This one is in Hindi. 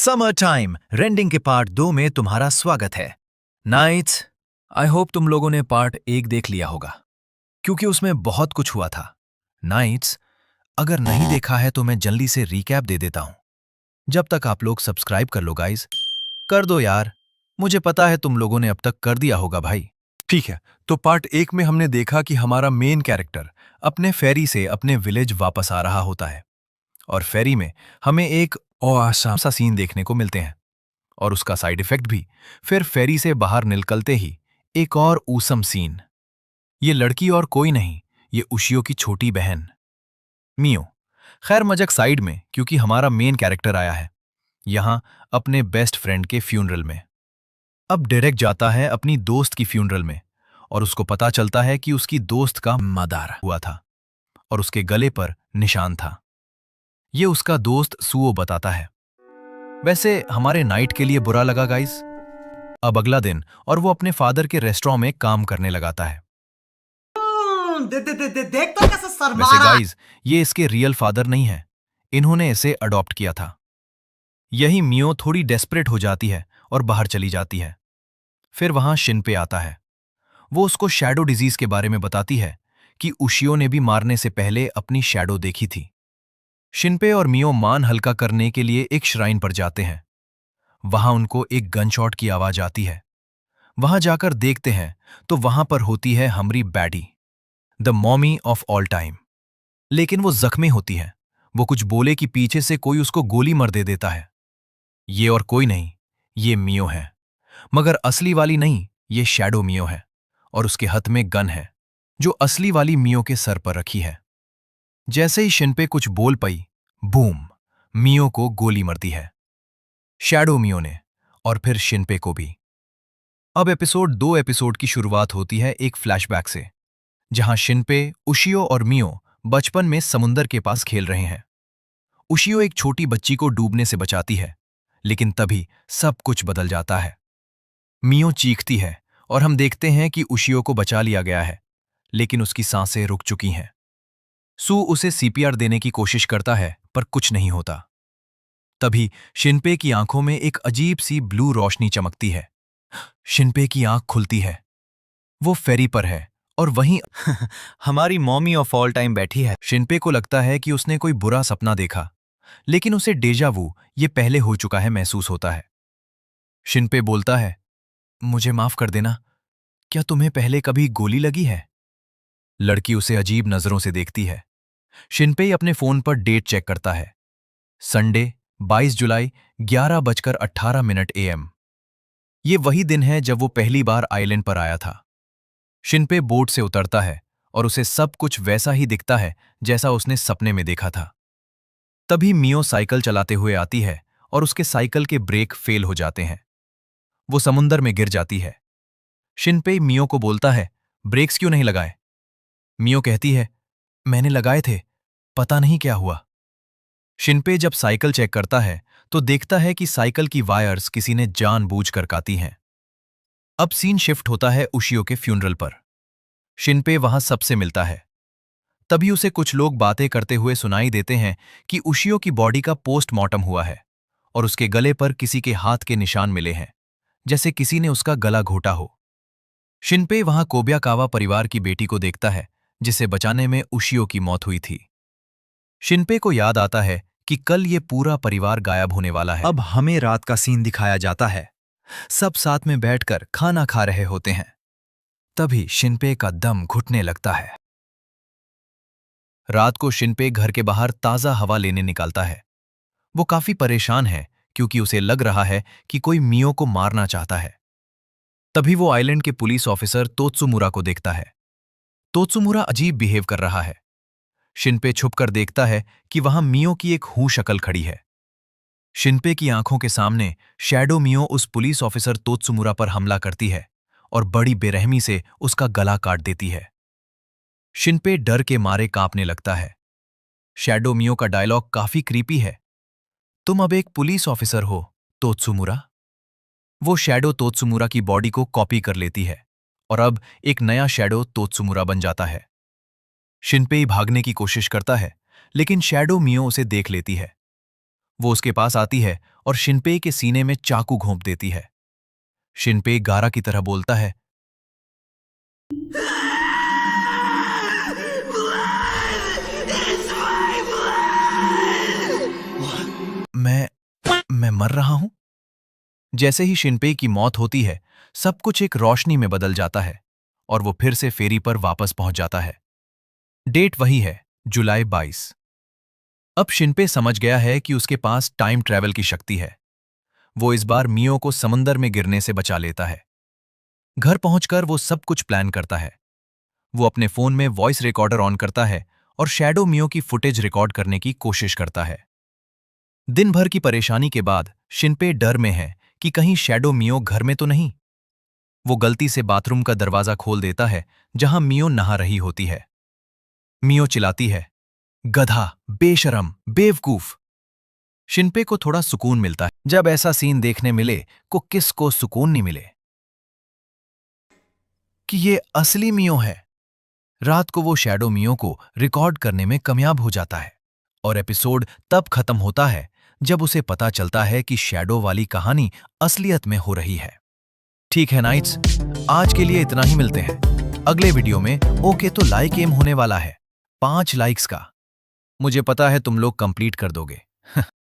समर टाइम रेंडिंग के पार्ट 2 में तुम्हारा स्वागत है। नाइट्स, आई होप तुम लोगों ने पार्ट 1 देख लिया होगा क्योंकि उसमें बहुत कुछ हुआ था। नाइट्स, अगर नहीं देखा है तो मैं जल्दी से रिकैप दे देता हूं। जब तक आप लोग सब्सक्राइब कर लो गाइस, कर दो यार। मुझे पता है तुम लोगों ने अब तक कर दिया होगा भाई। ठीक है, तो पार्ट 1 में हमने देखा कि हमारा मेन कैरेक्टर अपने फेरी से अपने विलेज वापस आ रहा होता है और फेरी में हमें एक औसम सा सीन देखने को मिलते हैं और उसका साइड इफेक्ट भी। फिर फेरी से बाहर निकलते ही एक और ऊसम सीन। ये लड़की और कोई नहीं, ये उशियो की छोटी बहन मियो। खैर मजाक साइड में, क्योंकि हमारा मेन कैरेक्टर आया है यहां अपने बेस्ट फ्रेंड के फ्यूनरल में। अब डायरेक्ट जाता है अपनी दोस्त की फ्यूनरल में और उसको पता चलता है कि उसकी दोस्त का मर्डर हुआ था और उसके गले पर निशान था। ये उसका दोस्त सुओ बताता है। वैसे हमारे नाइट के लिए बुरा लगा गाइस। अब अगला दिन और वो अपने फादर के रेस्टोरेंट में काम करने लगाता है। देख तो कैसे शर्मा वैसे रहा है। गाइस, ये इसके रियल फादर नहीं है, इन्होंने इसे अडॉप्ट किया था। यही मियो थोड़ी डेस्परेट हो जाती है और बाहर चली जाती है। फिर वहां शिनपे आता है। वो उसको शैडो डिजीज के बारे में बताती है कि उशियो ने भी मारने से पहले अपनी शैडो देखी थी। शिनपे और मियो मान हल्का करने के लिए एक श्राइन पर जाते हैं। वहां उनको एक गनशॉट की आवाज आती है। वहां जाकर देखते हैं तो वहां पर होती है हमारी baddie, the mommy of all time. लेकिन वो जख्मी होती है। वो कुछ बोले कि पीछे से कोई उसको गोली मार दे देता है। ये और कोई नहीं, ये मियो है, मगर असली वाली नहीं, ये शैडो मियो है और उसके हाथ में गन है जो असली वाली मियो के सर पर रखी है। जैसे ही शिनपे कुछ बोल पाई, बूम, मियो को गोली मरती है, शैडो मियो ने, और फिर शिनपे को भी। अब दो एपिसोड की शुरुआत होती है एक फ्लैशबैक से, जहां शिनपे, उशियो और मियो बचपन में समुंदर के पास खेल रहे हैं। उशियो एक छोटी बच्ची को डूबने से बचाती है, लेकिन तभी सब कुछ बदल जाता है। मियो चीखती है और हम देखते हैं कि उशियो को बचा लिया गया है, लेकिन उसकी सांसें रुक चुकी हैं। सू उसे सीपीआर देने की कोशिश करता है पर कुछ नहीं होता। तभी शिनपे की आंखों में एक अजीब सी ब्लू रोशनी चमकती है। शिनपे की आंख खुलती है। वो फेरी पर है और वहीं हमारी मॉमी ऑफ ऑल टाइम बैठी है। शिनपे को लगता है कि उसने कोई बुरा सपना देखा, लेकिन उसे डेजा वू, ये पहले हो चुका है, महसूस होता है। शिनपे बोलता है, मुझे माफ कर देना, क्या तुम्हें पहले कभी गोली लगी है? लड़की उसे अजीब नजरों से देखती है। शिनपे अपने फोन पर डेट चेक करता है। Sunday 22 July 11:18 AM। ये वही दिन है जब वो पहली बार आइलैंड पर आया था। शिनपे बोट से उतरता है और उसे सब कुछ वैसा ही दिखता है जैसा उसने सपने में देखा था। तभी मियो साइकिल चलाते हुए आती है और उसके साइकिल के ब्रेक फेल हो जाते हैं। वो समुंदर में गिर जाती है। शिनपे मियो को बोलता है, ब्रेक्स क्यों नहीं लगाए? मियो कहती है, मैंने लगाए थे, पता नहीं क्या हुआ। शिनपे जब साइकिल चेक करता है तो देखता है कि साइकिल की वायर्स किसी ने जानबूझकर काटी हैं। अब सीन शिफ्ट होता है उशियो के फ्यूनरल पर। शिनपे वहां सबसे मिलता है। तभी उसे कुछ लोग बातें करते हुए सुनाई देते हैं कि उशियो की बॉडी का पोस्टमार्टम हुआ है और उसके गले पर किसी के हाथ के निशान मिले हैं, जैसे किसी ने उसका गला घोटा हो। शिनपे वहां कोब्याकावा परिवार की बेटी को देखता है जिसे बचाने में उशियो की मौत हुई थी। शिनपे को याद आता है कि कल ये पूरा परिवार गायब होने वाला है। अब हमें रात का सीन दिखाया जाता है। सब साथ में बैठकर खाना खा रहे होते हैं। तभी शिनपे का दम घुटने लगता है। रात को शिनपे घर के बाहर ताजा हवा लेने निकालता है। वो काफी परेशान है क्योंकि उसे लग रहा है कि कोई मियो को मारना चाहता है। तभी वो आइलैंड के पुलिस ऑफिसर तोत्सुमुरा को देखता है। तोत्सुमुरा अजीब बिहेव कर रहा है। शिनपे छुपकर देखता है कि वहां मियो की एक हूं शक्ल खड़ी है। शिनपे की आंखों के सामने शैडो मियो उस पुलिस ऑफिसर तोत्सुमुरा पर हमला करती है और बड़ी बेरहमी से उसका गला काट देती है। शिनपे डर के मारे कांपने लगता है। शैडो मियो का डायलॉग काफी क्रीपी है। तुम अब एक पुलिस ऑफिसर हो, तोत्सुमुरा। वो शैडो तोत्सुमुरा की बॉडी को कॉपी कर लेती है और अब एक नया शैडो तोत्सुमुरा बन जाता है। शिनपे भागने की कोशिश करता है, लेकिन शैडो मियो उसे देख लेती है। वो उसके पास आती है और शिनपे के सीने में चाकू घोंप देती है। शिनपे गारा की तरह बोलता है, मैं मर रहा हूं। जैसे ही शिनपे की मौत होती है, सब कुछ एक रोशनी में बदल जाता है और वो फिर से फेरी पर वापस पहुंच जाता है। डेट वही है, जुलाई 22। अब शिनपे समझ गया है कि उसके पास टाइम ट्रैवल की शक्ति है। वो इस बार मियो को समुंदर में गिरने से बचा लेता है। घर पहुंचकर वो सब कुछ प्लान करता है। वो अपने फोन में वॉइस रिकॉर्डर ऑन करता है और शैडो मियो की फुटेज रिकॉर्ड करने की कोशिश करता है। दिन भर की परेशानी के बाद शिनपे डर में है कि कहीं शैडो मियो घर में तो नहीं। वो गलती से बाथरूम का दरवाजा खोल देता है जहां मियो नहा रही होती है। मियो चिल्लाती है, गधा, बेशरम, बेवकूफ। शिनपे को थोड़ा सुकून मिलता है। जब ऐसा सीन देखने मिले को किसको सुकून नहीं मिले कि ये असली मियो है। रात को वो शैडो मियो को रिकॉर्ड करने में कामयाब हो जाता है और एपिसोड तब खत्म होता है जब उसे पता चलता है कि शैडो वाली कहानी असलियत में हो रही है। ठीक है नाइट्स, आज के लिए इतना ही। मिलते हैं अगले वीडियो में। ओके, तो लाइक एम होने वाला है 5 लाइक्स का। मुझे पता है तुम लोग कंप्लीट कर दोगे।